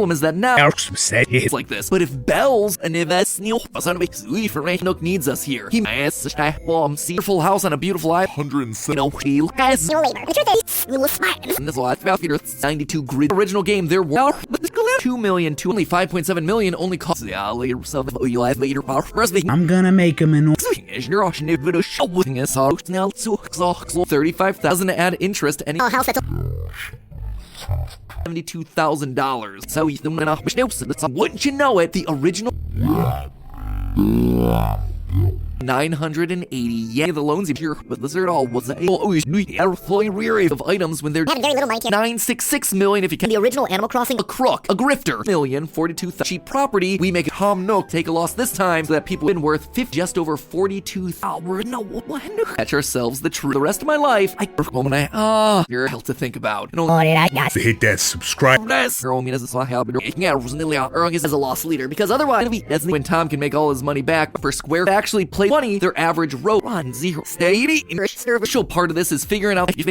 problem is that now it's like this. But if Bells and if Nook needs us here, he has a beautiful house on a beautiful island. 107 guys. And this lot 92 grid original game. There were 2 million to only 5.7 million only cost later. So you have later power. I'm gonna make him an 35,000 to add interest and $72,000. So he's doing enough. Wouldn't you know it? The original 980 the loans here, but this all was always rear of items when they're very little money. 966 million if you can. The original Animal Crossing, a crook, a grifter, 1,042,000 cheap property. We make Tom Nook take a loss this time so that people have been worth just over 42,000. Catch ourselves the truth. The rest of my life, you're hell to think about. hit that subscribe. As a loss leader, because otherwise, when Tom can make all his money back for Square actually play money, their average road on 0. Official part of this is figuring out if you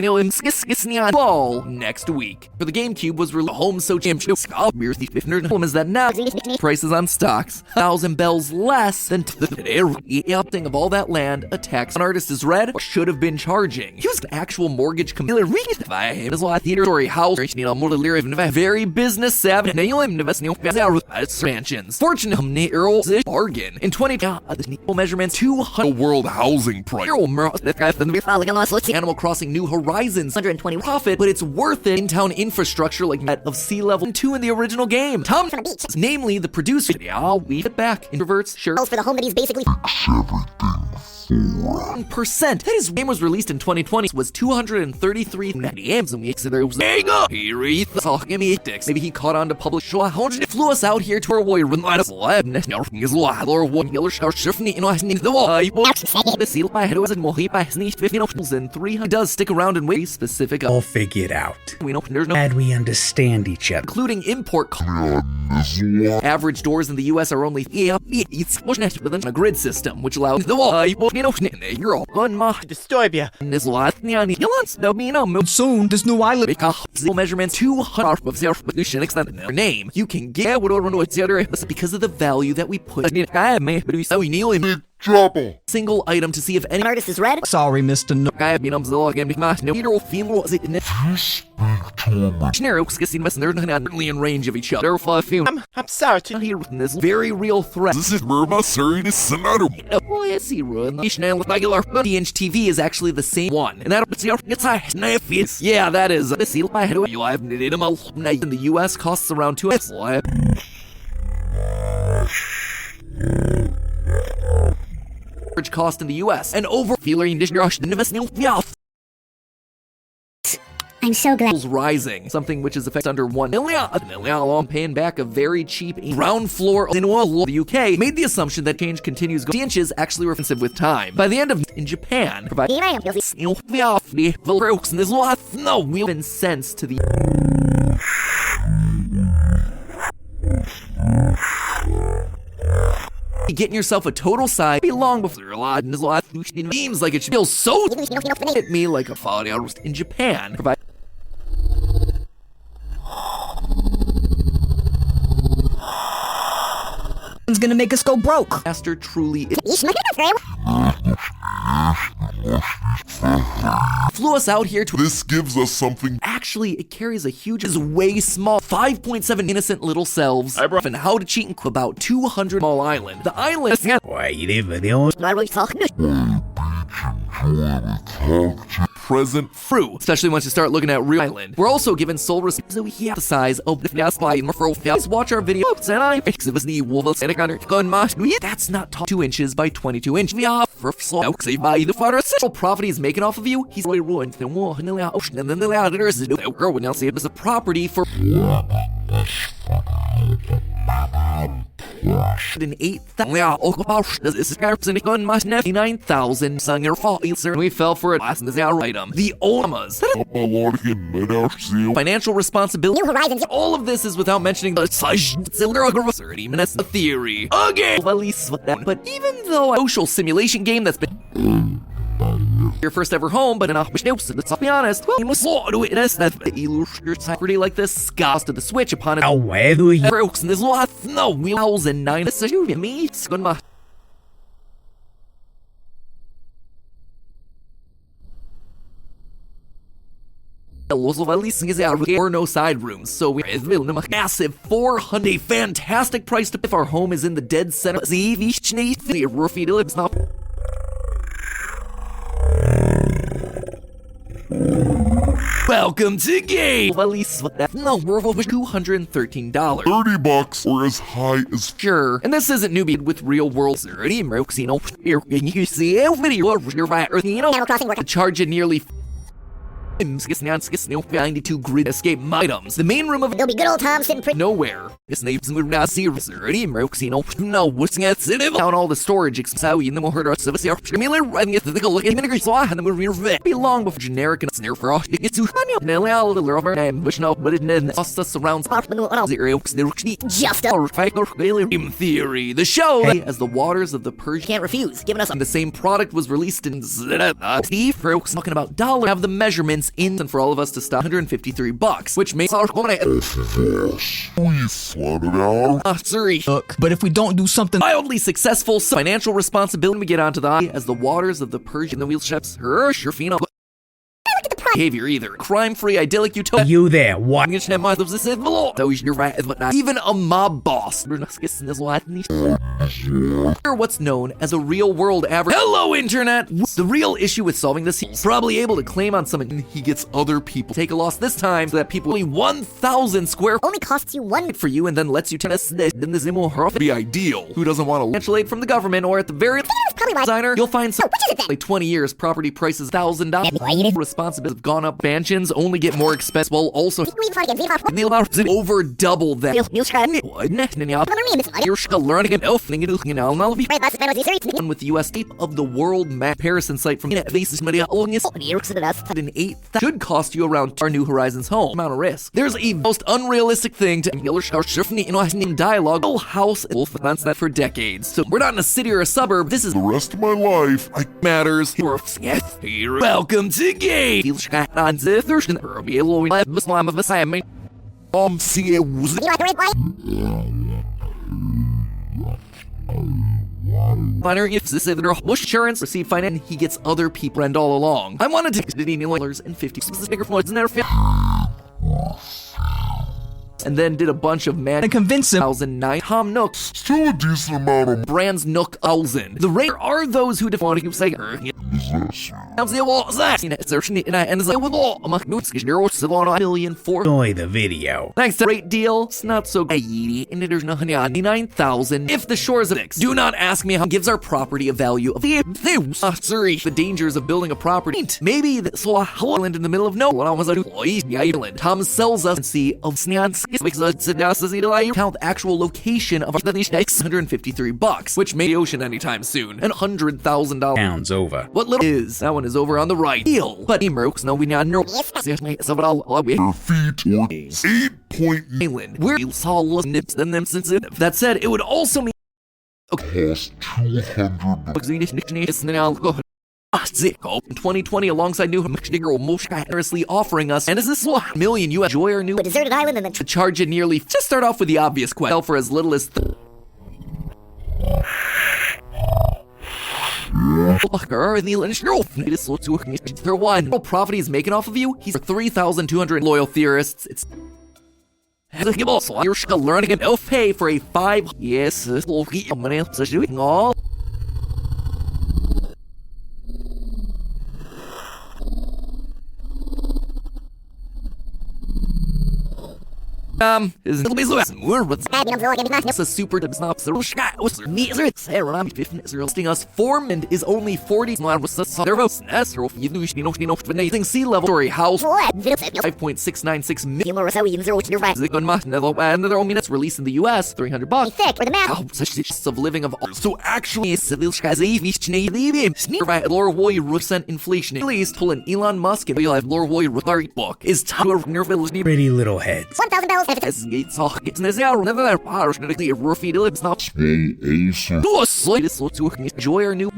ball next week. For the GameCube was released home so championship. Problem is that now prices on stocks 1,000 bells less than the of all that land. A tax an artist is red or should have been charging. He was an actual mortgage computer. Theater story house. Very business savvy. Expansions. Fortunately, bargain in 20 measurements 200 world housing price. Animal Crossing New Horizons 120 profit, but it's worth it. In-town infrastructure like that of Sea Level 2 in the original game. Tom, from the beach. namely the producer. I'll weave it back. Introverts, sure. For the home that he's basically 1%. That his game was released in 2020 was 233 games and weeks there was maybe he caught on to publish flew us out here to our warrior and 300 does stick around and wait specific. I'll figure it out. We know there's no Glad we understand each other. including import average doors in the US are only it's within a grid system which allows the wall you're all gun Disturbia. this lot Soon, this new island. measurements 200 of their extended their name. You can get what because of the value that we put in single item to see if any artist is red. Sorry, Mr. No. Nearly in range of each other. I'm sorry to Here with this very real threat. This is Murma Surrey Senator. Regular 50-inch TV is actually the same one, and that yeah, that is in the US costs around 2 average cost in the US and over I'm so glad. rising, something which is affected under 1 million, paying back a very cheap ground floor in the UK, made the assumption that change continues. The inches actually were offensive with time. By the end of in Japan, provide no real sense to the getting yourself a total size long before a lot seems like it should feel so hit me like a fall in Japan. Provide It's gonna make us go broke. Master truly is. Flew us out here to This gives us something. actually it carries a huge is way small 5.7 innocent little selves and how to cheat in about 200 small island. The island Present. fruit, especially once you start looking at real island. We're also given sole respect, so we have the size of the please watch our videos and I fix it was the wolves and that's not 2 inches by 22 inches. We are for slow by the father central profit he's making off of you. He's really ruined the war and the ocean and then the others girl would now say it was a property for in 8,000 sung your fault and we fell for it last in this item. The Omas. Financial responsibility. New Horizons. All of this is without mentioning the theory. Okay, well, at least with that. But even though a social simulation game that's been your first ever home, but enough. Let's be honest. Well, you must do it as that property like this. Scott to the switch upon it. Oh, whether you Brooks and there's lots no wheels and nine. This is you me. It's good. Or no side rooms, so we have a massive 400, a fantastic price to if our home is in the dead center. Welcome to Game. No, we're over $213. $30 or as high as Sure, and this isn't newbie with real world security. You see a video to charge you nearly 92 grid escape items. The main room of There'll be good old Tom sitting pretty. nowhere. This name's not serious already. No, what's down all the storage. So you know, heard us of us. Miller running it to the look at the saw and the movie be long before generic and snare for us. It's too funny. Nelly, all the little name, which no, but it didn't surrounds Just in theory. The show, as the waters of the Persian can't refuse. Giving us a the same product was released in Steve folks talking about dollar have the measurements in and for all of us to stop $153, which makes our sorry. Look, but if we don't do something, Wildly successful financial responsibility we get onto the as the waters of the Persian the wheel ships behavior either crime-free idyllic utopia you there? What? even a mob boss or what's known as a real-world average. Hello, Internet! The real issue with solving this, he's probably able to claim on something he gets other people take a loss this time so that people only 1,000 square only costs you one. for you and then lets you test this. Then the Zimmer be ideal. Who doesn't want to financial aid from the government, or at the very Probably why. designer, you'll find some which is it then? like 20 years property prices $1,000. Responsibilities have gone up. Mansions only get more expensive while also over double that. You're learning an elf thing, you know, I'll be one with the US tape of the world map comparison site from basis media an 8 should cost you around our New Horizons home amount of risk. There's a most unrealistic thing to in dialogue. Whole house wolf that's that for decades. So we're not in a city or a suburb. This is the rest of my life. I matters. Welcome to Game. see it was Minor if this is their bush insurance receive finance he gets other people and all along. I wanted to $50 and 50 specific points in their and then did a bunch of man and convince him. 2009 Tom Nook still a decent amount of brands Nook Olsen. The rare are those who define you say Enjoy the video. Thanks to great deal, it's not so great. And there's nothing 99,000. If the shores of X do not ask me how gives our property a value of the dangers of building a property. Maybe this island in the middle of nowhere. I was a island. Tom sells us and see of Snans count the actual location of $653, which may be ocean anytime soon, and $100,000 Pounds over. What little is that one is over on the right. Deal, but Emerks no we not know. feet or 8 point Island. We're saw nips than them since it. That said, it would also mean cost $200. In 2020, alongside New Hampshire, most generously offering us, and is this $1 million US joy our new A deserted island and then to charge you nearly. Just start off with the obvious question for as little as. Property is making off of you. He's 3,200 loyal theorists. It's. You're learning an elf pay for a 5. Yes, all. Is a super listing us Formand is only 40 anything sea level story house 5.696 million and their own minutes released in the US $300 thick or the map. Such of living of so actually Laura Woy recent inflation released pull an Elon Musk and real life Laura Woy book is Pretty little heads. $1,000 Es geht so, it's eine sehr never partially roofy lips not Small also do a slight so to enjoy our new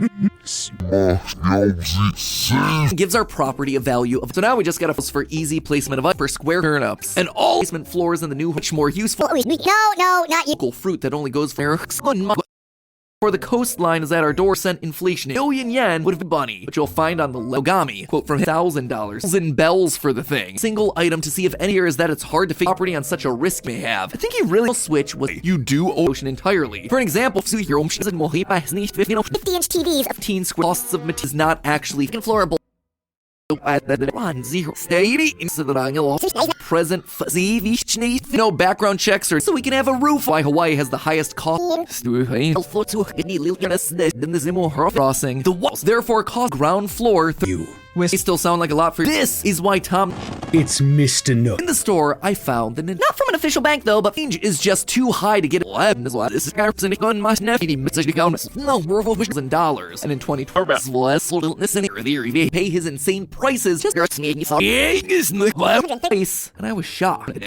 gives our property a value of. So now we just got a for easy placement of upper square turnips and all placement floors in the new much more useful No, not you. local fruit that only goes for for the coastline is at our door cent inflation. $1 billion yen would have been bunny, which you'll find on the Logami. Quote from $1,000 in bells for the thing. Single item to see if any is that it's hard to figure property on such a risk may have. I think you really switch with you do ocean entirely. For an example, 50-inch TVs of 15 square costs of material is not actually floorable. Present fuzzy no background checks or so we can have a roof. Why Hawaii has the highest cost crossing. The walls therefore cost ground floor. They still sound like a lot for this is why Tom It's Mr. Nook. in the store I found that not from an official bank though, but range is just too high to get this is no in dollars. And in 2020 pay his insane prices just and I was shocked.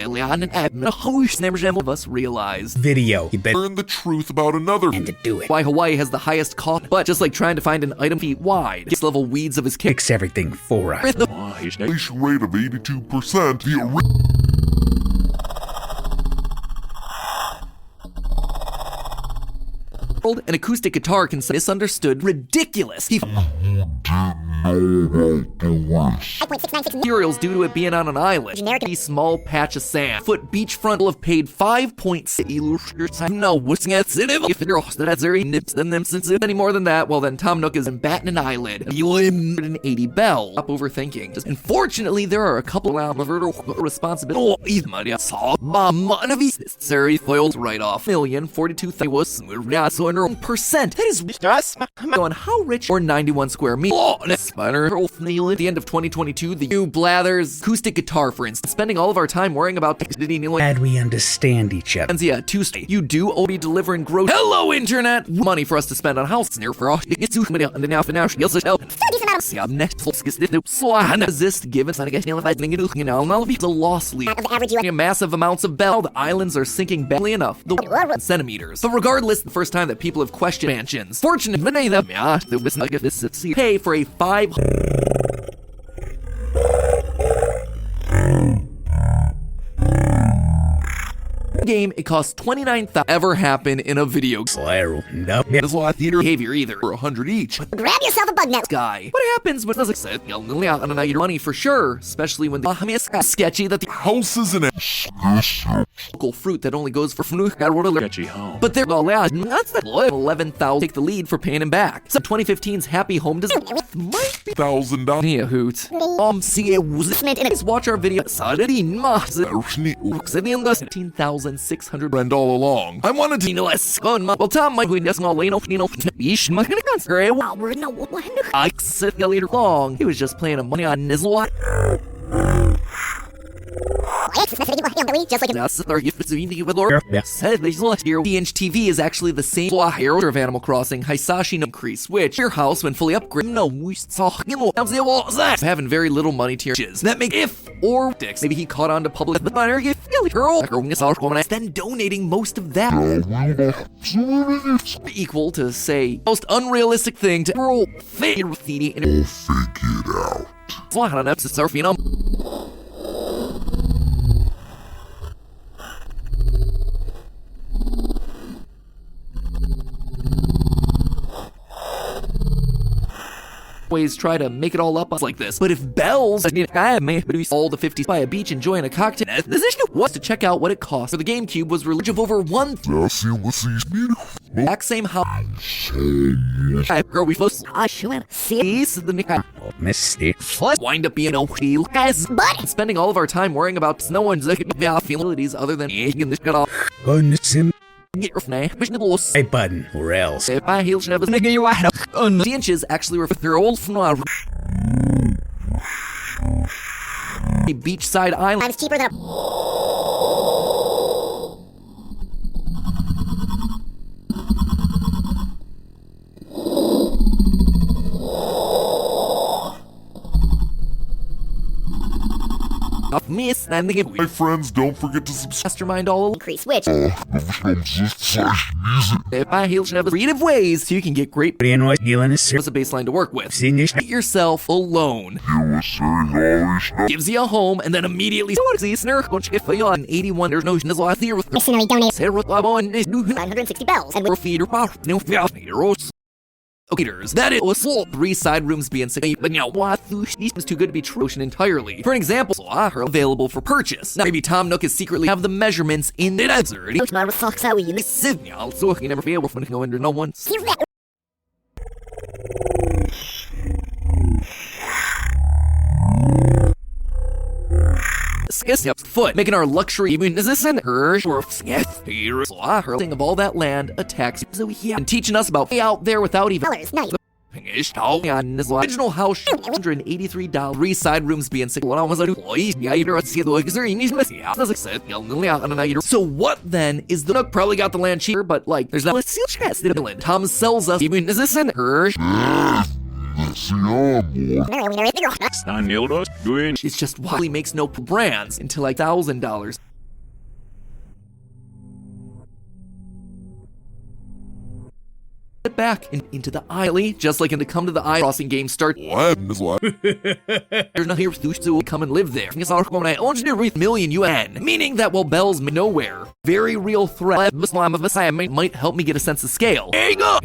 Never of us realized Video. You better learn the truth about another and to do it. why Hawaii has the highest cost, but just like trying to find an item feet wide, this level weeds of his kick. Fix everything for us. inflation rate of 82%. The An acoustic guitar can misunderstood ridiculous. He materials due to it being on an island. Generic. A small patch of sand. Foot beachfront will have paid 5.6. No, what's if that's very nips than them since any more than that, well then Tom Nook is batting an eyelid. 180 bell. Stop overthinking. Just unfortunately, there are a couple of responsibility. Necessary foiled right off. 1,042,000 was percent. That is on how rich or 91 square meters. Spider at the end of 2022, the U Blathers acoustic guitar, for instance, spending all of our time worrying about Glad we understand each other. yeah, Tuesday. You do owe me delivering gross hello internet money for us to spend on house near for us. It's too many on the now for now. She'll help. Resist given I guess I'll be the loss lead. average US. Massive amounts of bell. The islands are sinking badly enough. The centimeters. But regardless, the first time that people have questioned mansions. Fortunate many of them, there was not this pay for a 5 game, it costs 29,000 ever happen in a video That's why theater behavior either. for 100 each. Grab yourself a bug net. Guy. What happens when does it your money for sure, especially when the sketchy that the Houses and local fruit that only goes for sketchy home. But they're all out. That's that 11,000 take the lead for paying him back. So 2015's Happy Home Design might be $1,000. a hoot. See it was just watch our video. 15,600 Friend all along. I wanted to well, Tom might be just small, I sit later long. He was just playing a money on his lot. Just like That's the 30th with Lord. Said these last year, the inch TV is actually the same hero of Animal Crossing, Hisashi no increase, which your house when fully upgraded. No, we saw having very little money to your shiz. That make if or dicks. Maybe he caught on to public the banner girl. Then donating most of that equal to say most unrealistic thing to roll figure with the figure it out. fly on an episode surfing. Always try to make it all up like this. But if bells, I may be all the 50s by a beach enjoying a cocktail. This issue was to check out what it cost for the GameCube was released of over one exact same house. Girl, we supposed see the Mistake. wind up being but spending all of our time worrying about no one's abilities other than get Hey, button, or else. if I heal the inches actually refer to their old a beachside island. times cheaper than Me miss and the My friends, don't forget to subscribe. mastermind all Increase which. if I heal have creative ways so you can get great Korean was healing his as a baseline to work with. senior. Get yourself alone. Gives you a home and then immediately in 81 there's no theory with Missionary donate Sarah and 960 bells. And or feeder no heroes. Okay, that it was full. 3 side rooms being sick, but now what? These is too good to be true entirely. For an example, are available for purchase. Now, maybe Tom Nook is secretly have the measurements in the desert. Coach Mara socks out in this. Signal, so he can never be able to go under no one's. Here's that. Skis foot, making our luxury even as this in her thing of all that land attacks so and teaching us about out there without even Nice. on this original house $183 3 side rooms being sick. So what then is the Nook probably got the land cheaper, but like there's not seal chest in England. Tom sells us even as this in her. It's just wildly makes no brands until like $1,000. Back into the alley, just like in the Come to the Eye crossing game start. There's no here to come and live there. It's our million UN, meaning that while Bells may nowhere, very real threat might help me get a sense of scale. There you go.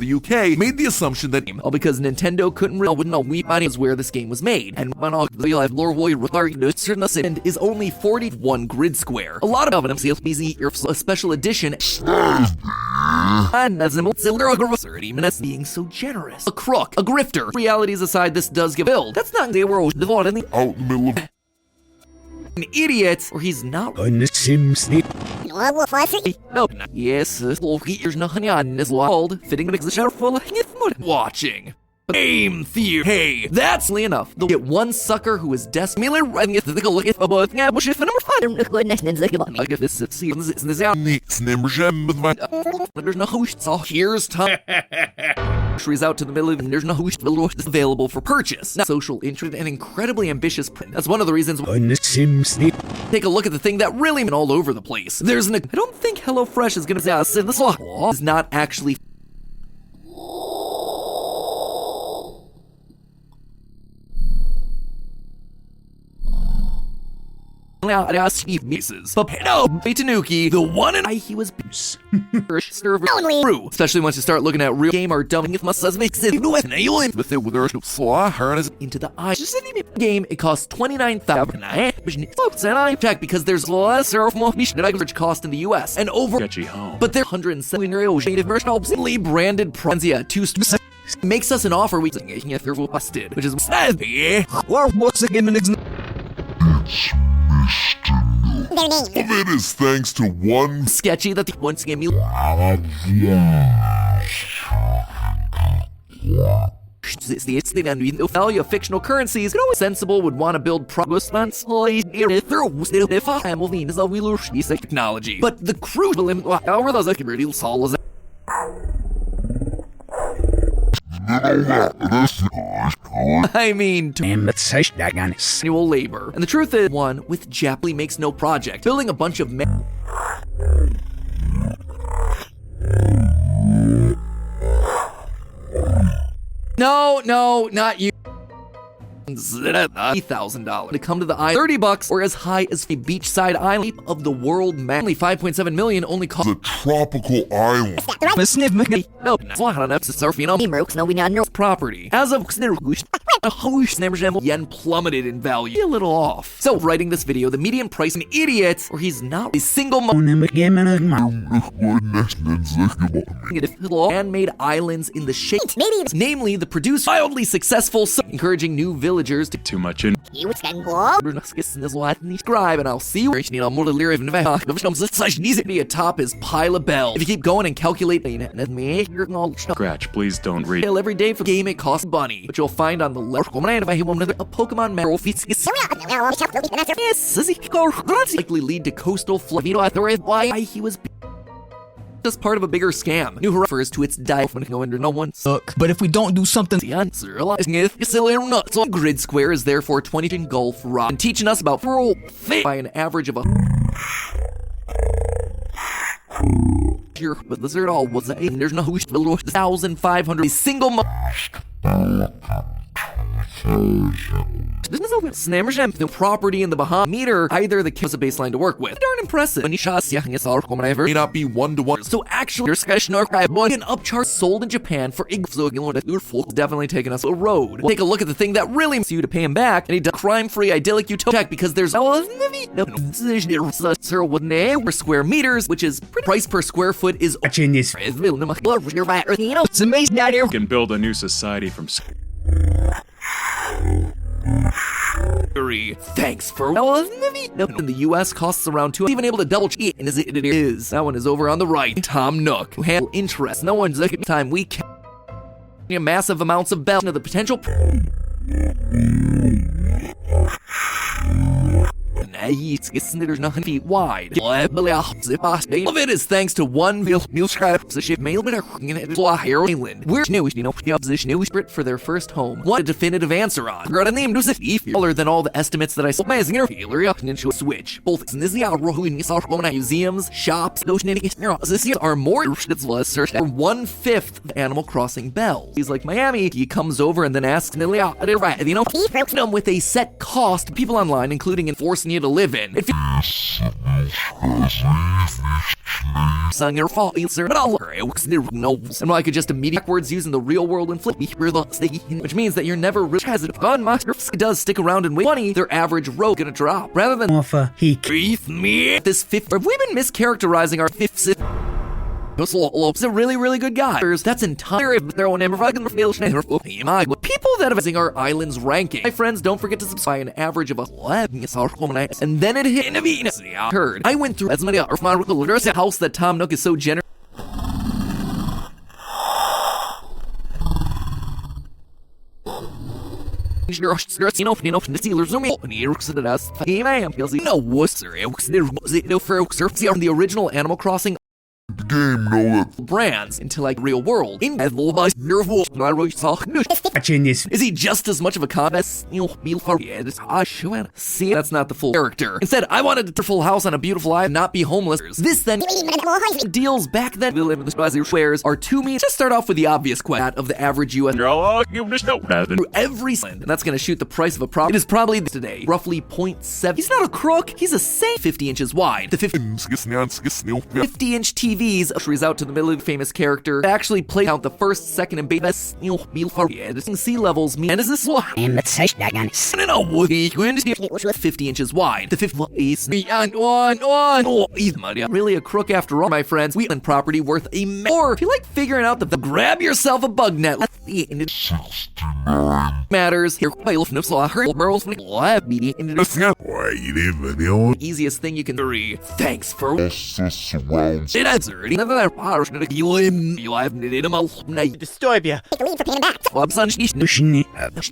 the UK made the assumption that All because Nintendo couldn't wouldn't know is where this game was made, and when all the live lore and is only 41 grid square. A lot of them a special edition. And as minutes being so generous. A crook, a grifter. Realities aside, this does give build. That's not they were out in the middle of an idiot, or he's not. On the Sims. No, we'll flash it. No, yes, there's nothing on this world. Fitting makes the shower full of watching. Game theory. Hey, that's enough. They'll get one sucker who is desperately running it to the look at a both now, which is number 5. Like if this is out. There's no host. So here's time. Groceries out to the middle, and there's no host available for purchase. Now, social interest and incredibly ambitious print. That's one of the reasons. On the Sims. Take a look at the thing that really went all over the place. There's an. I don't think HelloFresh is gonna say this law is not actually. Nieces. But no, Tanuki, the one and he was Only. true. Especially once you start looking at real game or dumbing it must makes it with it with into the eye. Just in the game, it costs $29,000. And I check because there's less average cost in the US and over. But they're 170 merchandisingly branded products. Yeah, 2 makes us an offer we busted, which is Well, what's the game? Their name. of it is thanks to one sketchy that the once gave me. It's the value of fictional currencies. Sensible would want to build progress technology. But the crucial I mean, And let's say that gun is. manual labor. And the truth is, one with Japley makes no project. Building a bunch of No, not you. $8,000 to come to the island. $30 or as high as a beachside island of the world map. Only 5.7 million only cost the tropical island. The sniff. no surfing no we not property. As of yen plummeted in value. A little off. So writing this video, the median price an idiot or he's not a single man-made islands in the shape. Maybe. Namely, the producer wildly successful, encouraging new villagers to Too much in. You would stand more. subscribe and I'll see you. Atop his pile of bells. If you keep going and calculating Scratch, please don't read. every day for game it costs bunny, but you'll find on the left a Pokemon Marrow likely lead to coastal flood. Why he was just part of a bigger scam. New refers to its diet when go under no one's Look, but if we don't do something, the answer nuts. So Grid Square is therefore 20 in golf rock and teaching us about by an average of a here, but the third all was and there's no 1,500 single the property in the Bahamas meter, either the was a baseline to work with. Darn impressive. May not be one-to-one. So actually, an upcharge sold in Japan for definitely taking us a road. We'll take a look at the thing that really makes you to pay him back, and he does crime-free idyllic utopia because there's per square meters, which is price per square foot is Watching this. it's amazing out here. We can build a new society from Thanks for in the US costs around 2 even able to double check and it is. That one is over on the right. Tom Nook, who handle interest. No one's looking time we can massive amounts of bell to the potential there's nothing feet wide. All of it is thanks to one ship mail island. We're new for their first home. What a definitive answer on. Got a name was taller than all the estimates that I saw. Into a switch. Both museums, shops, are more than 1/5 of Animal Crossing bells. He's like Miami. He comes over and then asks with a set cost people online, including enforcing you to live in. If on your fault, and I could just immediately backwards using the real world and flip, which means that you're never really has it. Gun master does stick around and wait. Money, their average row gonna drop rather than Offer. He. this fifth. Have we been mischaracterizing our fifth? He's a really, really good guy. That's entire people that have seen our island's ranking. My friends, don't forget to subscribe an average of a and then it hit heard. I went through as many house that Tom Nook is so generous. The original Animal Crossing Game know that brands into like real world. Watching this. Is he just as much of a combat? See, that's not the full character. Instead, I wanted a full house on a beautiful island, not be homeless. This then deals back then. The squares are 2 meters. Just start off with the obvious question of the average U.S. through every island, and that's going to shoot the price of a property. It is probably today roughly 0.7. He's not a crook. He's a saint. 50 inches wide. The 50-inch TVs out to the middle of the famous character actually play out the first, second, and best sea levels mean. And is this 50 inches wide? The 50 really a crook after all, my friends. We own property worth a or if you like figuring out the grab yourself a bug net. Matters here. Easiest thing you can do. Thanks for it answered. Disturbia. Take the lead for paying back.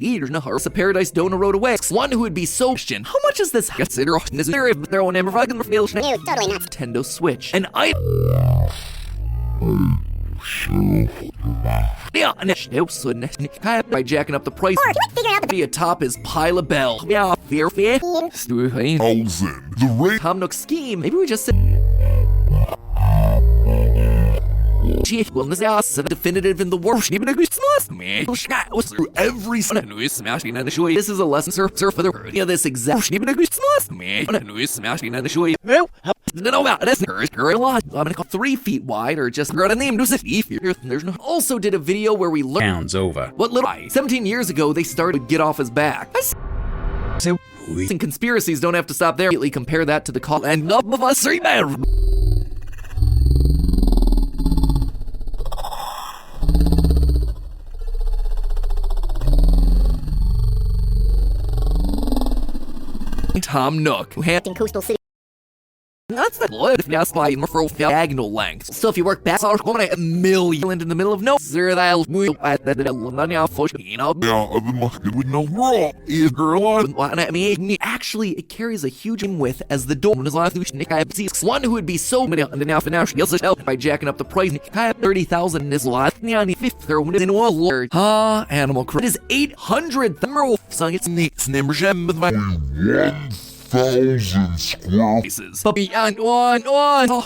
There's no horse. A paradise donor rode away. One who would be so how much is this? Consider their own No, totally not. Nintendo Switch. And I by jacking up the price. Or figuring out Be atop his pile of bell. Yeah, fear. thousand. The rate Tom Nook's scheme. Maybe we just said definitive in the world. Through every smashing and show. This is a lesson, sir, for the yeah, this exact No, no about this a lot. I'm gonna call 3 feet wide or just got a name to there's no also did a video where we learned Pounds over. what little 17 years ago they started to get off his back. So, And conspiracies don't have to stop there. Immediately compare that to the call and none of us remember. Tom Nook, who in coastal city. That's the blood. Now slide for diagonal length. So if you work back, a million in the middle of no. Zero that'll move at the now for Yeah, I've been looking with no raw. Is girl Actually, it carries a huge width as the door is last one who would be so many and now for now she also helped by jacking up the price. 30,000 is lot. Fifth in one lord. Animal Crossing is 800 so it's neat membership with my 1,000 square places. But beyond one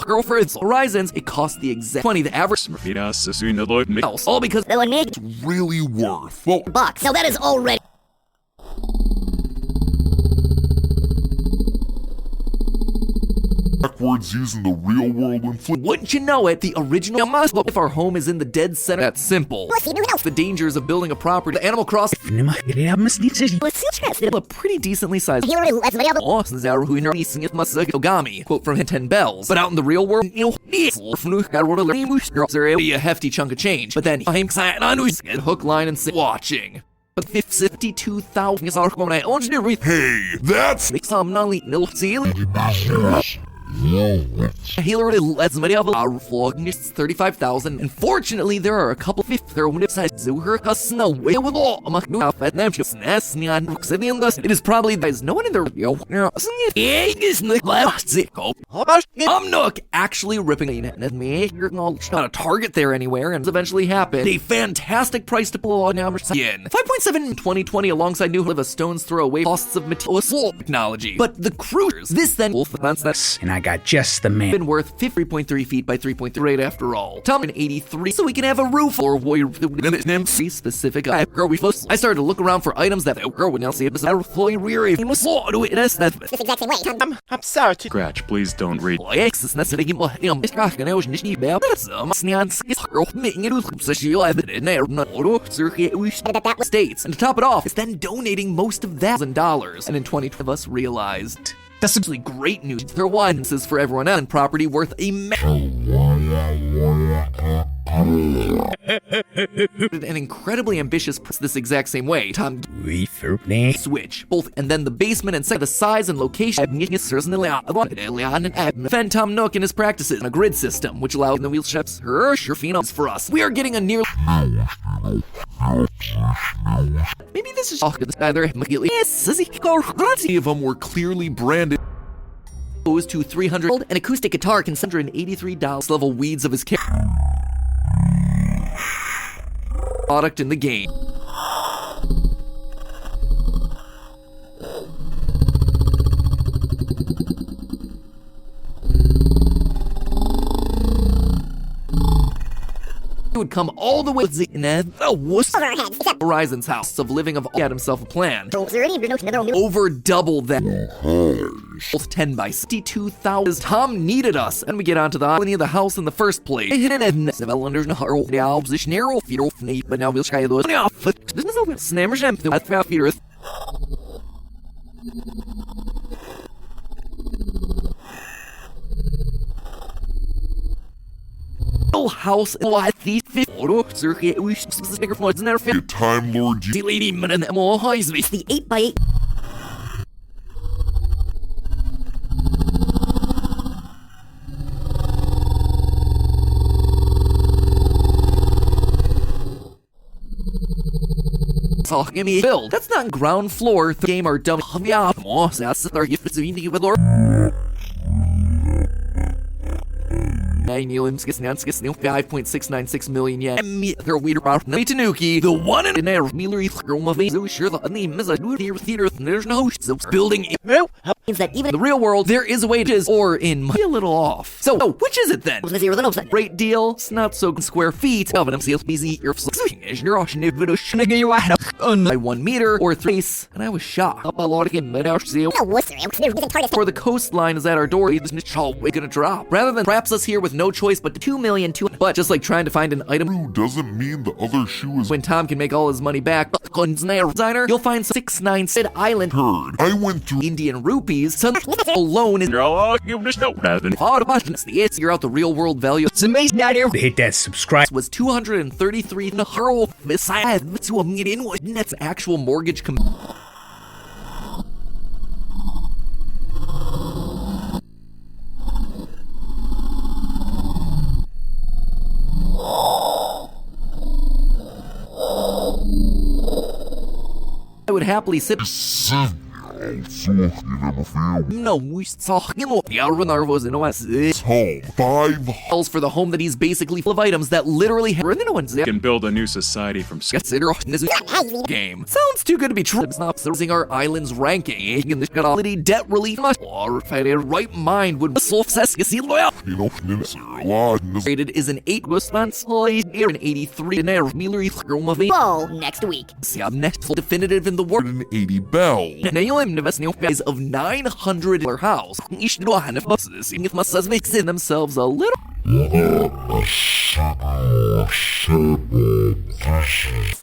girlfriends Horizons, it costs the exact 20 the average house. All because The one made really worth. Well, box. So that is already. backwards using the real world inflict. wouldn't you know it, the original must if our home is in the dead center. That's simple. The dangers of building a property. Animal Crossing a pretty decently sized Ogami, quote from 10 bells. But out in the real world, be a hefty chunk of change. But then I'm get hook, line, and watching. But 52,000 is our home. I own everything. Hey, that's Some non-elite nil seal. Healer lets many of our flogging is 35,000. Unfortunately, there are a couple of fifth there when it's a Zuher Snow with all among new outfit and just Nesnian Ruxidian dust. It is probably there's no one in there. Nook actually ripping a net me. You're not a target there anywhere, and eventually happened. A fantastic price to pull on now. 5.7 in 2020 alongside New Live a stone's throw away costs of material technology. But the cruisers, this then will finance that. And I got just the man. Been worth 3.3 feet by 3.3 after all. Tom in 83, so we can have a roof or warrior specific. I started to look around for items that girl would now see it was a fully rear. It was so do it. That's This exact same way. I'm sorry to. Scratch, please don't read. Access necessary. It's not going to be bad. That's making it states. And to top it off, it's then donating most of that $1,000. And in 20 of us realized. That's simply great news. There once is for everyone else and property worth a an incredibly ambitious this exact same way. Tom switch both and then the basement and set the size and location defend Tom Nook and his practices in a grid system which allows the wheel ships her phenoms for us. We are getting a near maybe this is either of them were clearly branded goes to 300 an acoustic guitar can $183 level weeds of his product in the game. He would come all the way to the Horizon's house of living of had himself a plan. Over double that. Both 10 by 62,000. Tom needed us, and we get onto the island of the house in the first place. But now we'll try those. House what the Time Lord G. lady the 8x8 give me build. That's not ground floor. The game are dumb. $5.696 million yen. Tanuki, the one in there. There's no building. Means that even The real world, there is a way it is, or in a little off. So, which is it then? Great deal. It's not so square feet. By 1 meter or 3, and I was shocked. For the coastline is at our door. We're gonna drop. Rather than traps us here with no choice but 2 million. But just like trying to find an item Doesn't mean the other shoe is when Tom can make all his money back. Designer, you'll find 69 Sid Island heard. I went to Indian rupees. Alone is you're out the real world value. It's amazing out here. Hit that subscribe. Was 233 in a hurl. That's actual mortgage. happily sit. No, we saw nervous and Home. 5 calls for the home that he's basically full of items that literally have no one's Can build a new society from consider this game. Sounds too good to be true. It's not losing our island's ranking in the quality debt relief. Or if I had a right mind would loyal. Rated is an 8 response here in 83 in Whoa, next week. next definitive in the world. 180 bell. Guys of $900 house. Each one of us must mix in themselves a little.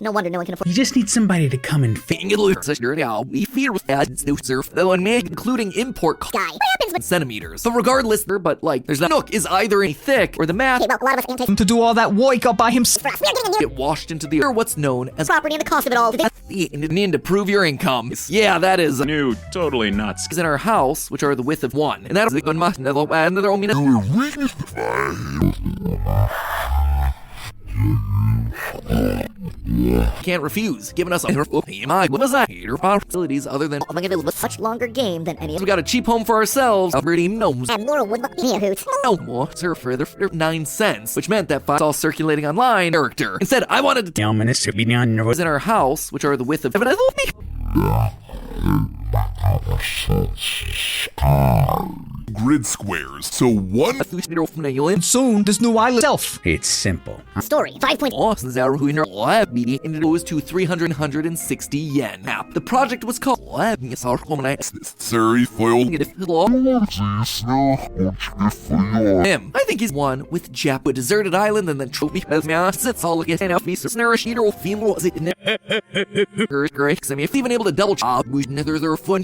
No wonder no one can afford. You just need somebody to come and fix. We fear with ads no surf though and make including import Guy, what happens when? centimeters. But regardless, but like there's not Nook is either any thick or the math Okay, well, a lot of us can't take To do all that work all by himself. for us. We're getting a new get washed into the or what's known as property and the cost of it all. need to prove your income. Yeah, that is new, totally nuts. in our house, which are the width of 1. And that's on my another can't refuse, giving us facilities other than Oh my god, it was such longer game than any of we got a cheap home for ourselves. Already gnomes. And Laura would be a hoot. No more sir further for 9 cents, which meant that all circulating online character. Instead, I wanted to was in our house, which are the width of Grid squares. So 1 Soon, this new island self. It's simple. Story 5.0 and it goes to 360 yen. Now, the project was called Surrey foil. him. I think he's one with Jap, a deserted island, and then trophy sits all against an piece nourish eater will feel was it great. I mean, if even able to double job, we neither their fun.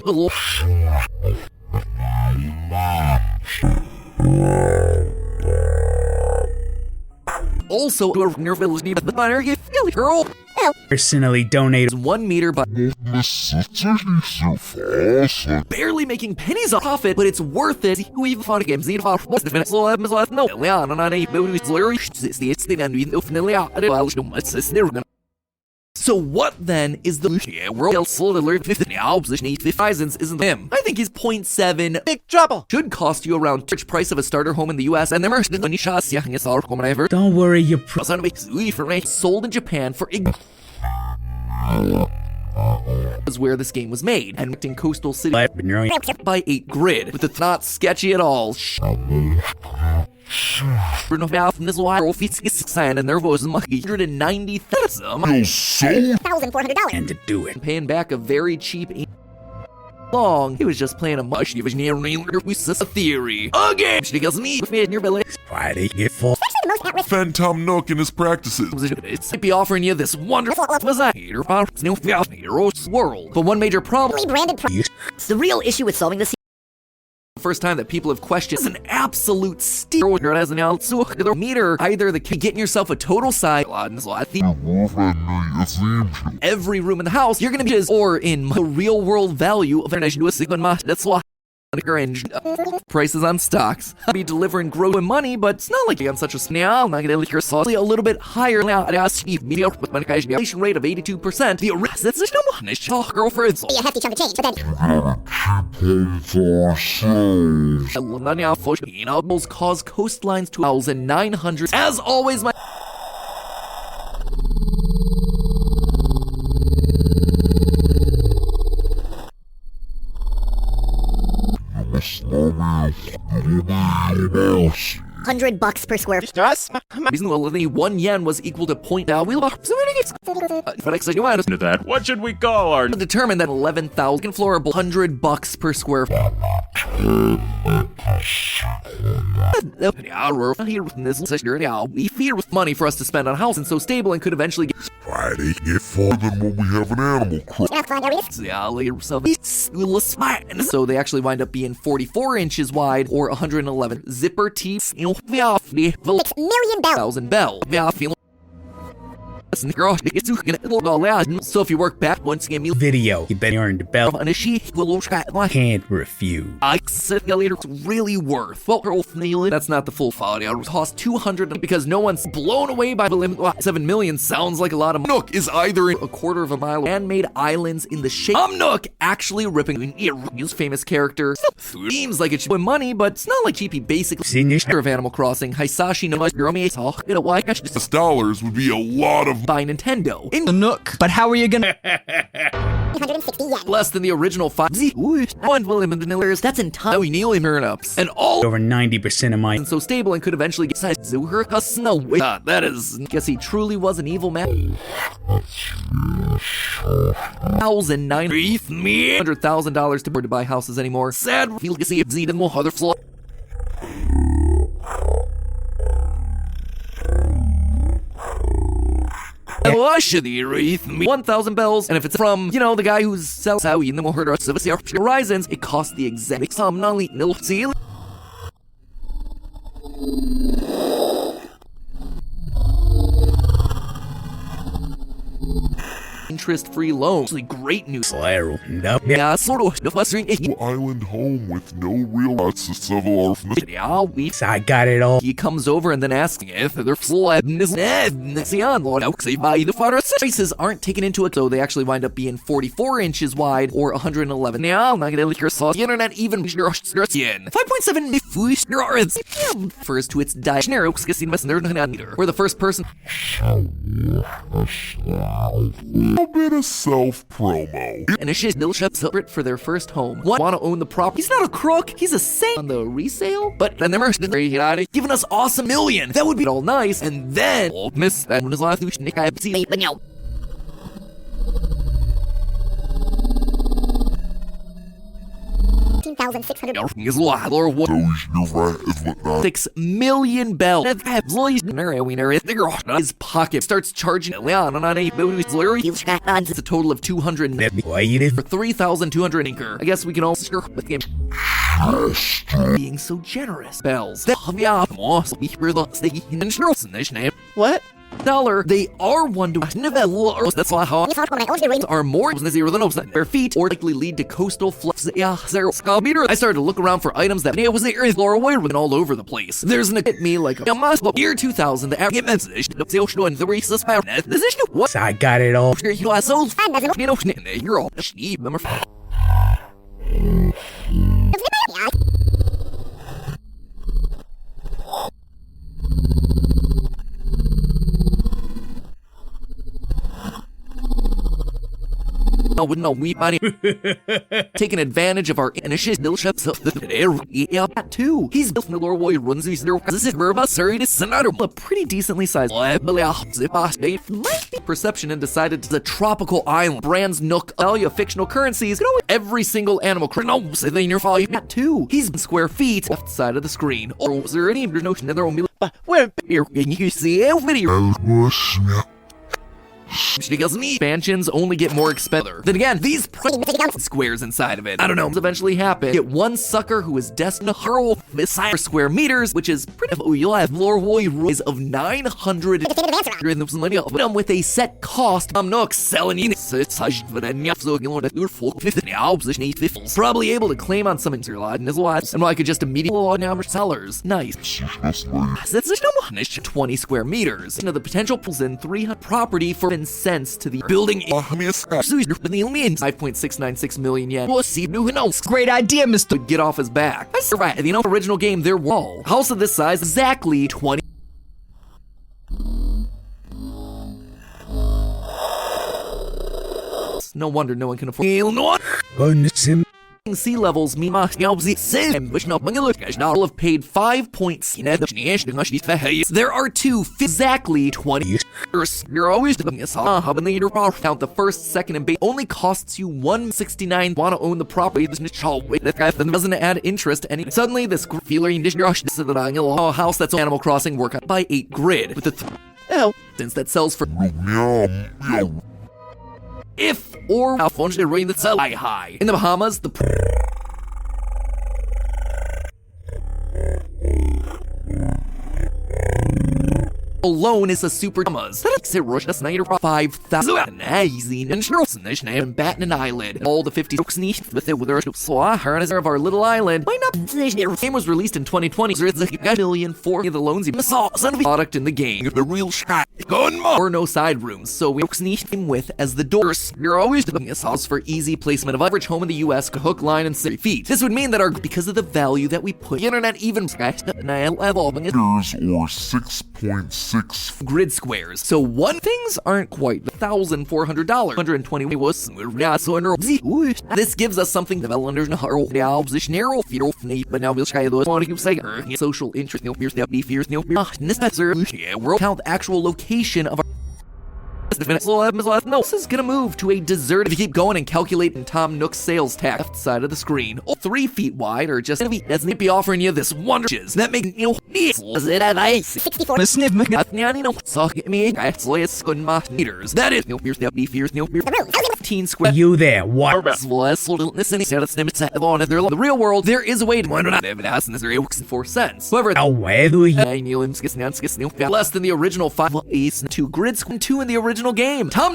Also, to a nervous need the butter, you feel girl. Personally donated. 1 meter by barely making pennies off profit, but it's worth it. We've fought games. Need off what's the finish? No, Leon, and I need to slurry. It's the and we definitely out. So what then is the world sold alert 50 opposition 8 isn't him? I think he's 0.7 Big trouble. should cost you around the price of a starter home in the US and the merch when you shot Don't worry, you sold in Japan for is where this game was made and in coastal city by 8 grid with it's not sketchy at all. Bruno from this wire sign and there was $190,000 $1,400. and to do it. paying back a very cheap long. He was just playing a mush. He was near a theory. Again, she goes me in your belly. Why they get full? Especially the most at-risk. Phantom Nook and his practices. It's be offering you this wonderful world. But one major problem. Branded the real issue with solving this First time that people have questioned is an absolute steal as an the meter. Either the getting yourself a total size every room in the house you're gonna be or in the real world value of that's why prices on stocks. I'll be delivering growing money, but it's not like I'm such a snail. I'm not gonna lick your sauce a little bit higher now. With my inflation rate of 82%. The arrest that's just no girlfriends. be a hefty chunk of change, but then Almost cause coastlines to 1,900. As always, my $100 per square foot. Just reasonably 1 yen was equal to point out wheel into That. What should we call our determine that 11,000 floorable $100 per square foot. We fear with money for us to spend on a house and so stable and could eventually get Friday, get far than when we have an animal crossing. so they actually wind up being 44 inches wide or 111 zipper teeth $6 million. 1,000 bell. So if you work back once again, me Video. You bet you earned the belt. on a sheet will Can't refuse. it's really worth. Well, that's not the full file. It cost 200 because no one's blown away by the limit. 7 million sounds like a lot of money. Nook is either in A quarter of a mile. Man-made islands in the shape. Nook actually ripping use famous character. Seems like it should win money, but it's not like cheapy basic Senior. of Animal Crossing. Hisashi no dollars would be a lot of by Nintendo. In The Nook. But how are you gonna... 360 yen. less than the original 5 Z. One William and Vanillers. That's entirely Neil Earnups. And all Over 90% of my so stable and could eventually get size Zuher Snow. That is, guess he truly was an evil man. $1,900,000 to buy houses anymore. Sad. He'll get see if Z and more other flaw. The 1,000 bells, and if it's from, the guy who's sells how in the more of Horizons, it costs the exact sum, not nil seal. Interest-free loan. Actually, great news. Claro. No. Yeah, sort of. The frustrating. island home with no real lots of several Yeah, we. I got it all. He comes over and then asks if they're flatness. Lord, by the far spaces aren't taken into it, so they actually wind up being 44 inches wide or 111. Now, I'm not gonna lick your sauce. The internet even 5.7 refers to its diet. Where the first person. a bit of self-promo. And a shit still separate for their first home. Want to own the property? He's not a crook. He's a saint on the resale. But then they're giving us awesome million. That would be all nice. And then miss that one is last Nick I have seen. But no. $15,600. 6 million bells. His pocket starts charging it's a total of 200 for 3,200 anchor. I guess we can also share with game. Being so generous. Bells. What? Dollar, they are one to that's why are more than 0 than bare feet or likely lead to coastal floods. I started to look around for items that was the earth floor away and all over the place. There's an hit me like a year 2000 the average the racist what I got it all. you are so you're all number 5. No, we money taking advantage of our initiative too. He's built Milorway runs these this is Verba Surrey to Senator. A pretty decently sized perception and decided to the tropical island. Brands Nook value of fictional currencies. Every single animal no so then you're following that too. He's in square feet left side of the screen. Or was there any notion that there will be Where? here can you see a video? Because expansions only get more expensive. Then again, these squares inside of it. I don't know. Eventually happen. Get one sucker who is destined to hurl this square meters, which is pretty. You'll have Lorwoy rules of 900 with a set cost. Nook selling you probably able to claim on some interlot in his lives, and I could just immediately now sellers. Nice. That's 20 square meters. The potential pulls in 300 property for cents to the building. 5.696 million yen. Great idea, Mr. Get off his back. I survived. Original game, their wall. House of this size, exactly 20. No wonder no one can afford. Sea levels, which now have paid 5 points. There are two, exactly 20. You're always count the first, second, and base only costs you 169. Want to own the property? That doesn't add interest to any. Suddenly, this feeling house that's Animal Crossing work out by 8 grid with the since that sells for. If or Alfonso rain that sell high in the Bahamas, the alone is a super Thomas. That's it, Rush. That's 5,000. Amazing. And batting an eyelid. All the 50 sneaks with it with our Swaha of our little island. Why not? The game was released in 2020. So it's a million for the loans you saw. Product in the game. The real shot. Or no side rooms, so we sneak him with as the doors. You're always doing a house for easy placement of average home in the US, hook, line, and 30 feet. This would mean that because of the value that we put the internet even Meters or 6.6 grid squares. So one things aren't quite $1,400. 120 was this gives us something developers but now we'll try those what you say social interest world count the actual location of our this is gonna move to a desert. If you keep going and calculating Tom Nook's sales tax left side of the screen, 3 feet wide, or just doesn't be offering you this wonder that make is it at ice 64 meters. That is 15 square. You there, what? The real world, there is a way to it 4 cents. However, Oh, where do you? less than the original 5 East 2 grids 2 in the original game. Tom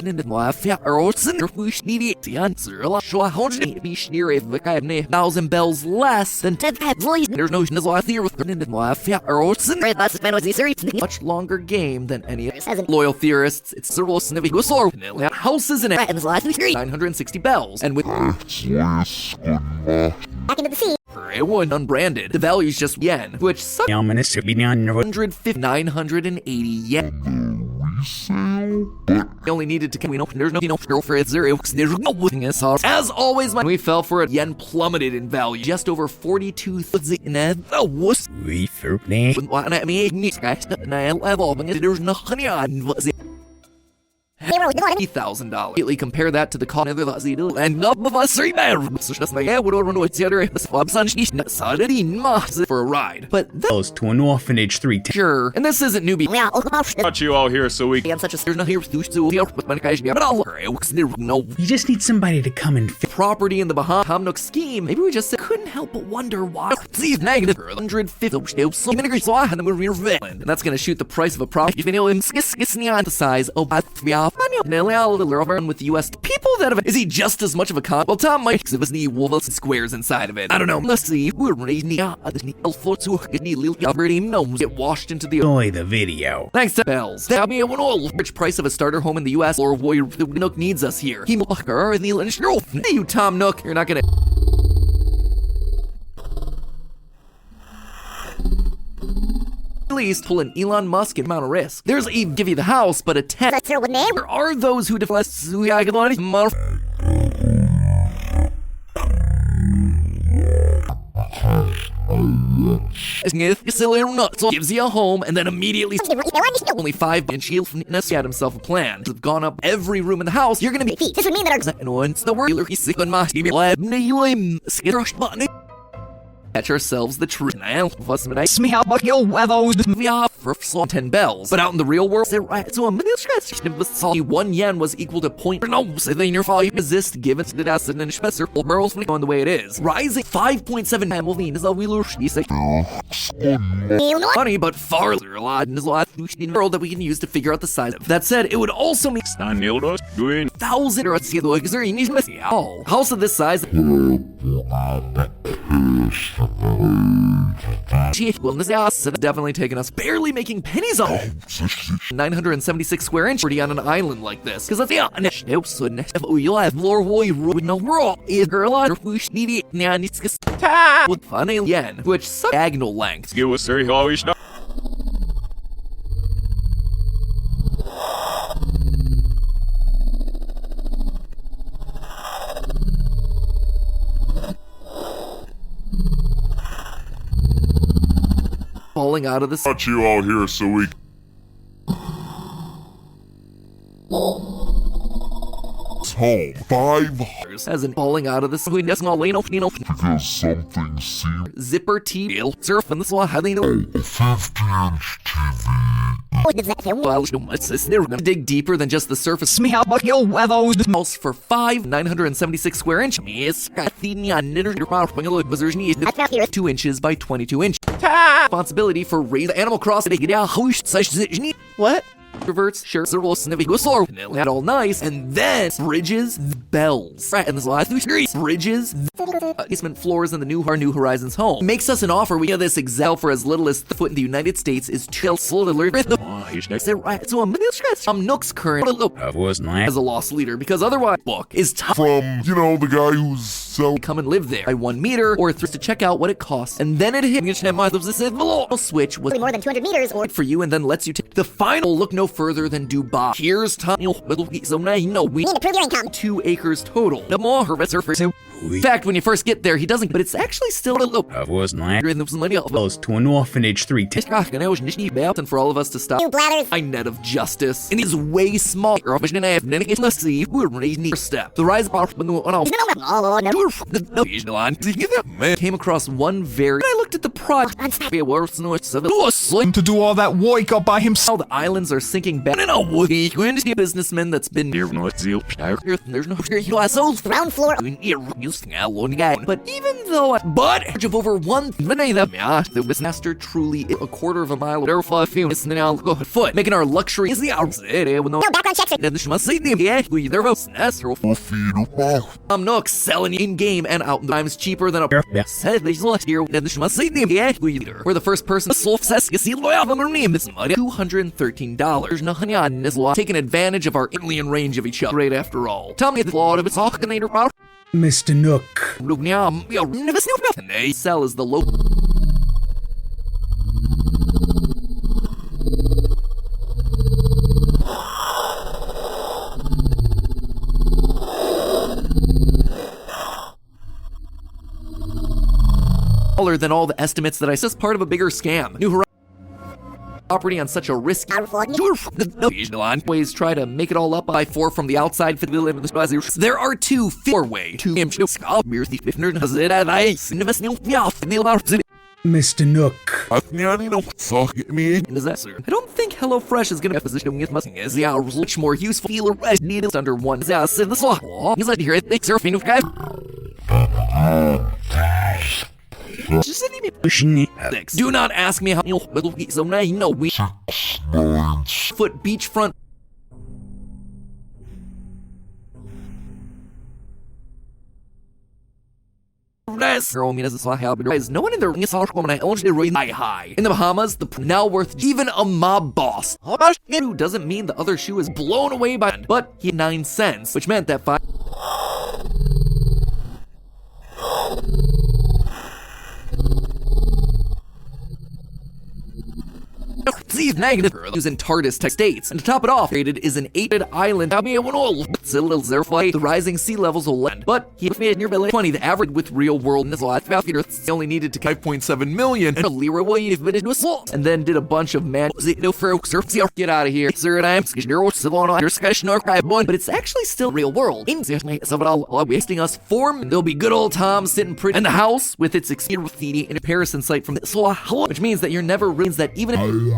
thousand bells less than 10 there's no much longer game than any loyal theorists. It's several houses in it 960 bells and with back into the sea. one unbranded. The value's just yen, which sucks. 980 yen. We only needed to there's no for it zero. As always, we fell for it. Yen plummeted in value, just over 42. There's $80,000. Immediately compare that to the cost of the and none of us are for a ride. But Goes to an orphanage 3 times. sure, and this isn't newbie. Got you all here so we can. And such as there's no here no You just need somebody to come and fix. property in the Bahamas Tom Nook scheme. Maybe we just couldn't help but wonder why. See, negative 150 and that's gonna shoot the price of a property. The size of with the US people that have. Is he just as much of a con? Well, Tom might give us the wolves squares inside of it. I don't know. Let's see. We're get washed into the. Enjoy the video. Thanks to bells. That'll be a rich price of a starter home in the US, or Nook needs us here. You, Tom Nook, you're not gonna. At least pull an Elon Musk amount of risk. There's a give you the house, but a 10. There are those who deflect. Gives you a home and then immediately only 5 inch he had himself a plan. Have gone up every room in the house. You're gonna be This would mean that our catch ourselves the truth. For 10 bells. But out in the real world, so a 1 yen was equal to point. No, so then your value resist given to the acid and Spencer barrels on the way it is. Rising 5.7 Hamilton is a wheeler. Funny, but far a lot in the world that we can use to figure out the size of. That said, it would also make 1,000 or house of this size. Definitely taking us barely making pennies off 976 square inch on an island like this. Because that's you'll have with funny yen, which sucks diagonal length. Falling out of the Got you all here so we home 5 as in falling out of the because something seemed zipper T surf and this one how they know 50-inch TV. They're gonna dig deeper than just the surface. House for 976 square inch. 2 inches by 22 inches. responsibility for raising the Animal Crossing. What? Reverts, sure, had all nice, and then bridges, bells. Right, and this last bridges, basement floors in our New Horizons home. Makes us an offer. We get this exile for as little as the foot in the United States is chill slowly. Right, so Nook's current as a lost leader because otherwise book is tough. From, you know, the guy who's so Come and live there by 1 meter or to check out what it costs, and then it hits switch with More than 200 meters or for you and then lets you take the final look no further than Dubai. Here's time. We need to prove your income. 2 acres total. The more in fact, when you first get there, he doesn't, but it's actually still a little close to an orphanage 3 times. and for all of us to stop You blathers. a net of justice. And is way smaller. Let's see. We're ready to step. The rise of came across one very. I looked at the project. To do all that work all by himself. How the islands are sinking back. Businessman that's been near. There's no Ground floor. But even though of over 1 the master truly a quarter of a mile foot, making our luxury is the No background checks. Nook selling in game and out times cheaper than a we're the first person $213 taking advantage of our alien range of each other. Great after all. Tell me the law of it's Mr. Nook. Cell is the local. Than all the estimates that I said part of a bigger scam. New Horizons property on such a risky ways try to make it all up by 4 from the outside. There are 2 4-way Mr. Nook. I don't think HelloFresh is gonna position with much more useful needed under one. Do not ask me how we foot beachfront. No one in the high. In the Bahamas, the now worth even a mob boss. Who doesn't mean the other shoe is blown away by, but he had 9 cents, which meant that 5. Negative using TARDIS tech states, and to top it off, created is an 8-bit island. The rising sea levels will land, but he made near 20. The average with real world only needed to 5.7 million, and and then did a bunch of get out of here, sir. And but it's actually still real world. Wasting us 4. There'll be good old Tom sitting pretty, and the house with its in comparison site from the which means that you're never means that even if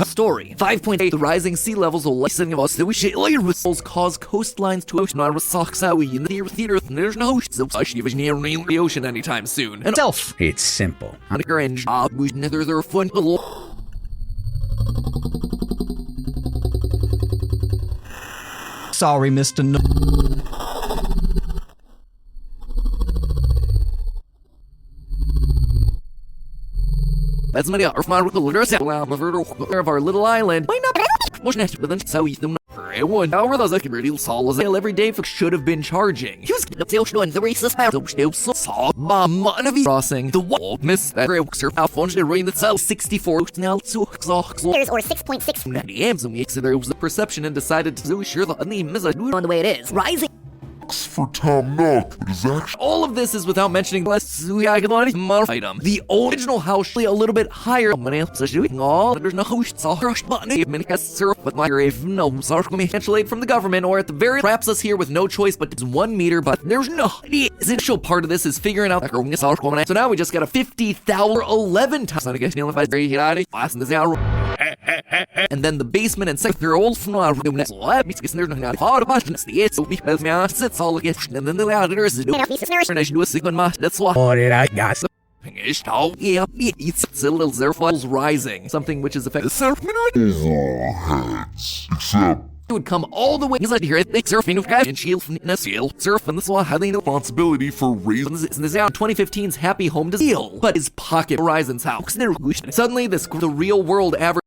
story 5.8. The rising sea levels will cause coastlines to ocean in the theater. There's no ocean anytime soon. And Self. It's simple. Sorry, Mr. Nook. That's many of our little island. Why not? However, those every day should have been charging. He was crossing the wall. Miss that rain that sells 64 now. Or 6.6. So there was the perception and decided to sure the name is On the way it is. Rising. for Tom Nook. It is actually all of this is without mentioning item. The original house a little bit higher. There's no house but my grave no potential from the government, or at the very traps us here with no choice but it's 1 meter. But there's no essential part of this is figuring out. So now we just got a 50,000 11 times. And then the basement and second they're old from our room next lab because there's not hard about the so because me sits all against and then the auditors do and I should do a second match. That's why. What did I got? Yeah, it's a little Zerfalls rising, something which is effective. Except It would come all the way. He's like here at the surfing of guys and shield from the seal. Surf and this one having the responsibility for raising this out 2015's Happy Home to Seal, but his pocket Horizon's house. Suddenly, the real world average.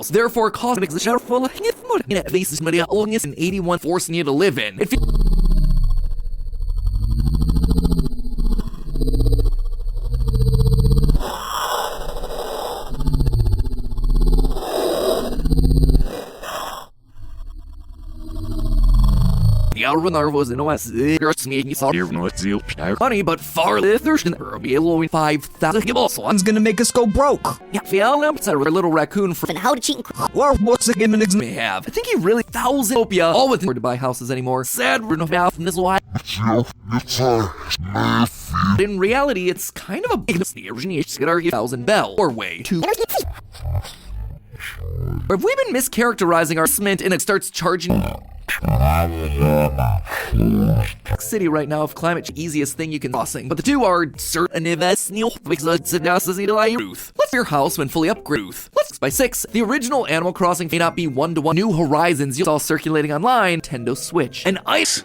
Therefore, cosmic the share full of in a basis media longest in 81 forcing you to live in. If was in West funny, but far there's gonna be a 5,000 One's gonna make us go broke. yeah, feel a little raccoon from And how to cheat and Well, what's the game in may have. I think he really Opia all with him to buy houses anymore. Sad we're not out from this why. In reality, it's kind of a big mistake. Get our 1,000 bell or way to. Or have we been mischaracterizing our cement and it starts charging? City right now of climate change easiest thing you can crossing, but the two are certain Ruth. Let's your house when fully upgraded. Let's by 6. The original Animal Crossing may not be 1-to-1. New Horizons you saw circulating online. Nintendo Switch and Ice.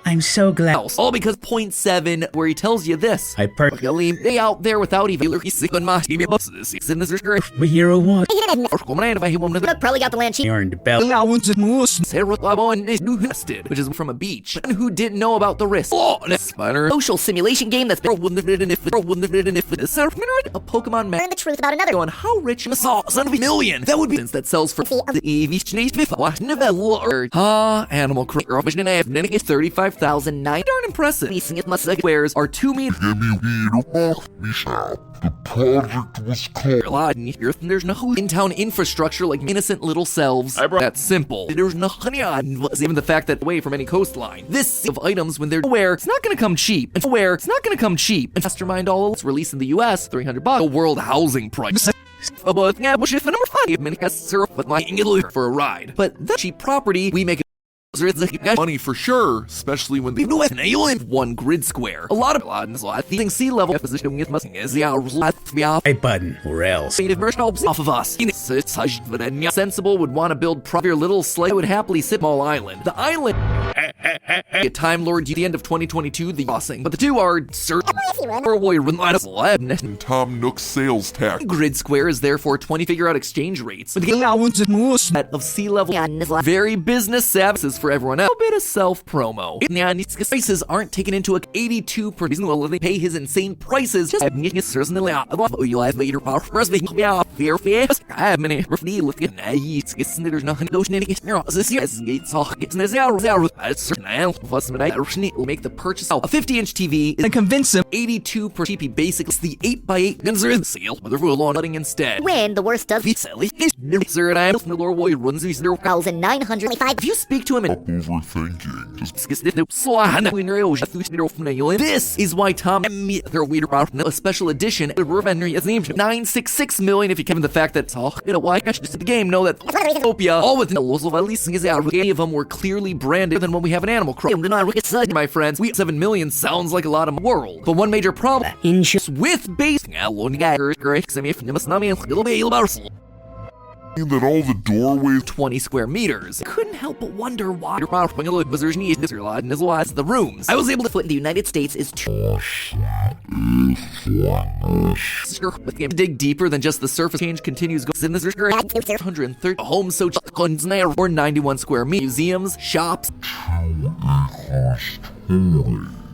I'm so glad. All because 0.7 where he tells you this. I They out there without even he's on my TV buses. In this record. We hero one. probably got the land cheap. You earned the bell. Allowance and moose. Sarah Labon is invested, which is from a beach, and who didn't know about the risk. Oh, spider. Social simulation game that's been A Pokemon map learn the truth about another. on how rich a son of a million. That would be since that sells for the Animal Crossing and I have 35,009. Darn impressive. Squares are 2 meters. The project was called. There's no in-town infrastructure like innocent little selves. That's simple. There's no even the fact that away from any coastline. This of items when they're aware it's not gonna come cheap. And aware it's not gonna come cheap. And Mastermind all it's released in the US, $300. The world housing price. But yeah, which is the number 5 for a ride. But that cheap property we make Money for sure, especially when they one grid square. A lot of things sea level position is A button, or else. off of us. Sensible would want to build your little sleigh would happily sit small island. The island a Time Lord the end of 2022 the crossing, but the two are certain Tom Nook's sales tax. Grid square is therefore 20 figure out exchange rates. But the Allowance and moose. of sea level very business services for everyone else. A bit of self promo. Prices aren't taken into account. 82% will they pay his insane prices. Just you'll have later power first. There's nothing this year will make the purchase a 50-inch TV And convince him. 82 per TP basic. It's the 8x8 guns are in sale. Whether we're on cutting instead. When the worst of Sir, and I am Lord runs these 1,905. if you speak to him and Overthinking. this is why Tom their leader a special edition 966 million if you count the fact that why just the game know that Opia all with any of them were clearly branded than what we have in Animal Crossing. My friends, 7 million sounds like a lot of world, but one major problem with base That all the doorways 20 square meters. Couldn't help but wonder why the rooms. I was able to Foot in the United States is dig deeper than just the surface. Change continues going in this 130 homes so or 91 square meters. Museums, shops.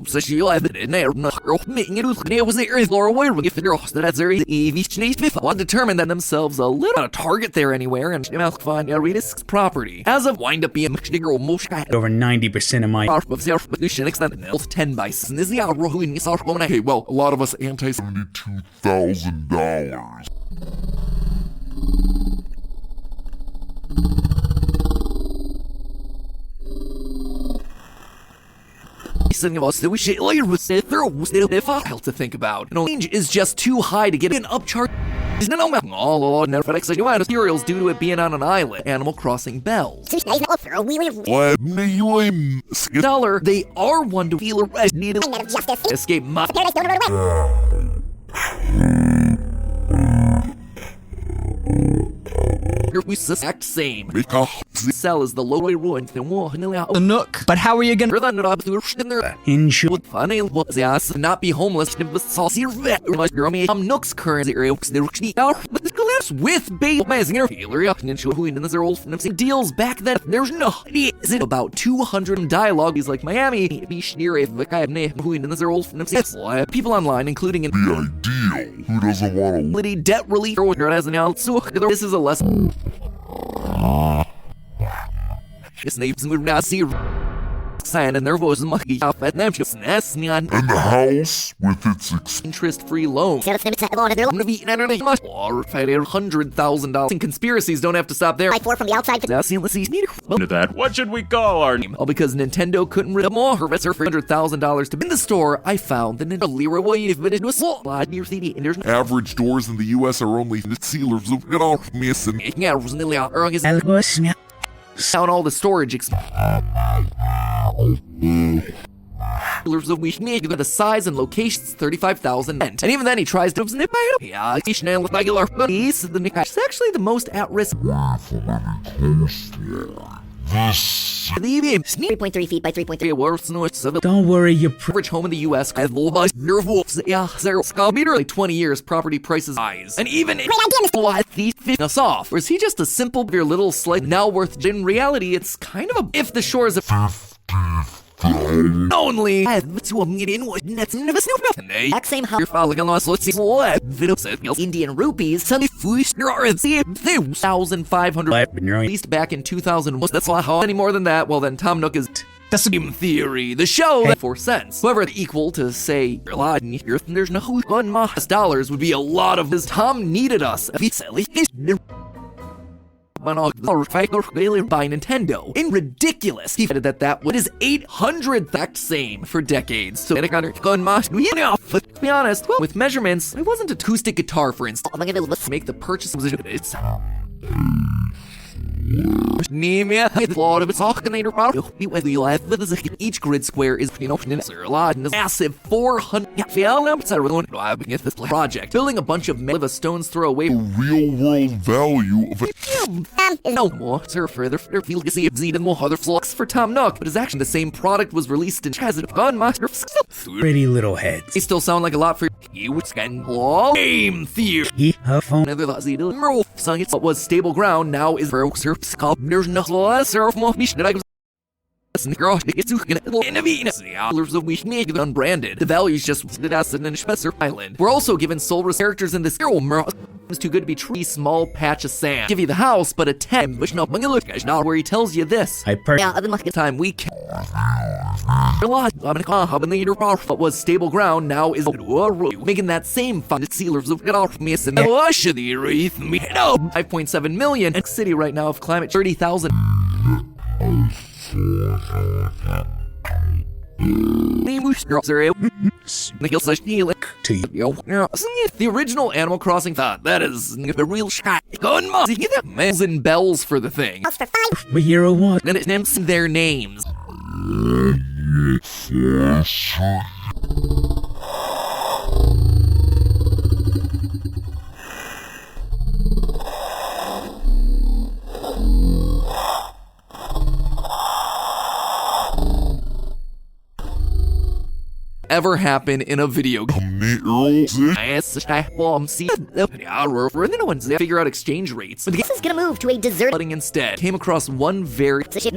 So she live it in there. Making it was the earth Laura Wire with that's very determined that themselves a little on a target there anywhere and find a risk property. As of wind up being Over 90% of my 10 by okay, well, a lot of us $72,000. Some of us that we shit later with it. They're to think about. No range is just too high to get an upcharge. All never materials due to it being on an island. Animal Crossing bells. Dollar, they are one to feel a need escape my we exact same. Cell is the lowly ruin. The Nook. But how are you gonna Insure. Funny was ass not be homeless in the saucy vet. Nook's current area with bait amazing deals back then. There's no is it about 200 dialogue. He's like Miami. People online, including in The ideal. Who doesn't want to debt relief or as an out. So this is a lesson. His name's Nazi sign and there was monkey off at them just and the house with its interest-free loan. $100,000 in conspiracies don't have to stop there. I4 from the outside. To that, what should we call our name? All because Nintendo couldn't rid more for $100,000 to in the store. I found the Nintendo Lira wave, but it was so bad near CD and there's no average doors in the US are only the sealers of it all missing. Down all the storage the size and locations 35,000 and even then he tries to snip regular it's actually the most at risk 3.3 feet by 3.3. Don't worry, your average home in the US has literally 20 years property prices rise and even what these us off or is he just a simple your little slight now worth in reality it's kind of a if the shores of only Exact same house. you're following along. Let's see what Indian rupees. some 1,500 at least back in 2000. That's a lot any more than that. Well, then Tom Nook is that's game theory. The show 4 cents. However, equal to say a lot here. There's no $1 would be a lot of this. Tom needed us. By Nintendo. In ridiculous. He said that what is 800 that same for decades. So to be honest, well, with measurements, it wasn't an acoustic guitar, for instance. Make the purchase it's each grid square is massive 400 project building a bunch of a stone's throw away real world value of it. No more sir further feel to see Zed and more other flux for Tom Nook, but it's actually the same product was released in pretty little heads. They still sound like a lot for you scan game theory. What was stable ground now is there's no unbranded. The value's just Island. We're also given soulless characters in this it's too good to be true. Small patch of sand. Give you the house, but a 10. Where he tells you this. Time we can. What was stable ground now is making that same fun sealers of 5.7 million. City right now of climate 30,000. The original Animal Crossing thought that is a real shot. Bells and bells for the thing. We hear a what? And it names their names. Ever happen in a video game. Figure out exchange rates. But This is gonna move to a desert instead came across one very Japanese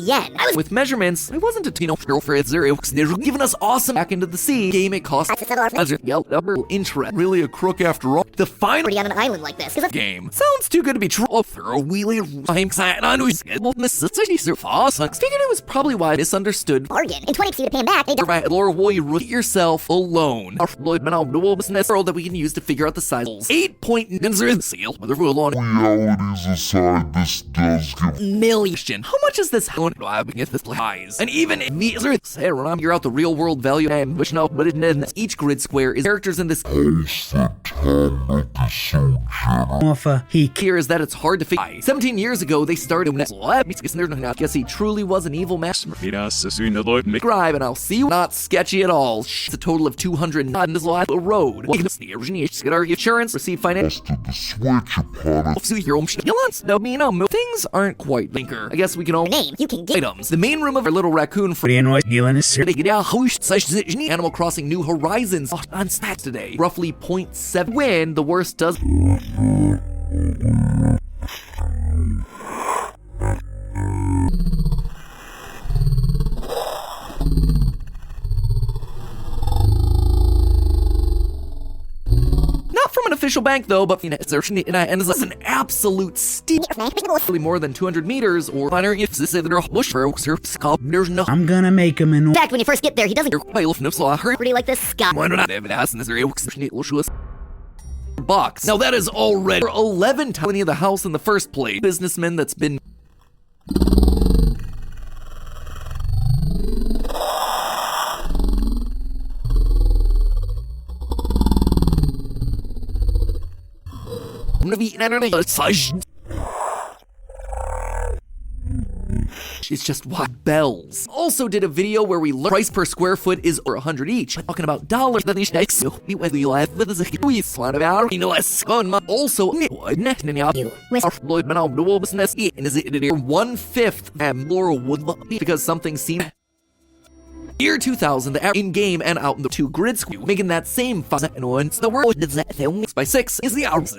yen. with measurements. It wasn't a for zero. They're giving us awesome back into the sea. Game it cost interest. Really a crook after all. The final On an island like this. game sounds too good to be true. For a wheelie, I'm excited. Figured it was probably why I misunderstood. Bargain. In 20 you to pay him back, they don't. Right, Laura, will you root yourself alone? Our Floyd man, the business world that we can use to figure out the size. 8.0 seal. Motherfucker on Realities aside, this does give million. How much is this? How do I get this highs? And even if these are when I'm figure out the real world value and which no, but it is each grid square is characters in this house that Tom Nook is so generous. Offer he here is that it's hard to figure. 17 years ago, they started with I guess he truly was an evil master. Subscribe and I'll see you. Not sketchy at all. It's a total of 200 on this lot of road. Get our insurance, receive finance. To the switch upon it. Your own things aren't quite linker. I guess we can only Name, you can get. items. The main room of our little raccoon for Animal Crossing New Horizons on stats today. Roughly 0.7 win. The worst does. Not from an official bank though, but and it's an absolute steep, more than 200 meters or there's no. I'm gonna make him an In fact, when you first get there, he doesn't pretty pretty like this Scott. box. Now that is already 11 times of the house in the first place. Businessman that's been. It's just what bells. Also did a video where we learned price per square foot is 100 each. Talking about dollars that these days. Whether you laugh with us, we slide about. You know, less fun. Also, business is it 1/5 and more would because something seemed. Year 2000, the average in-game and out in the two grid square, making that same fun. And once the world is that by 6 is the hours.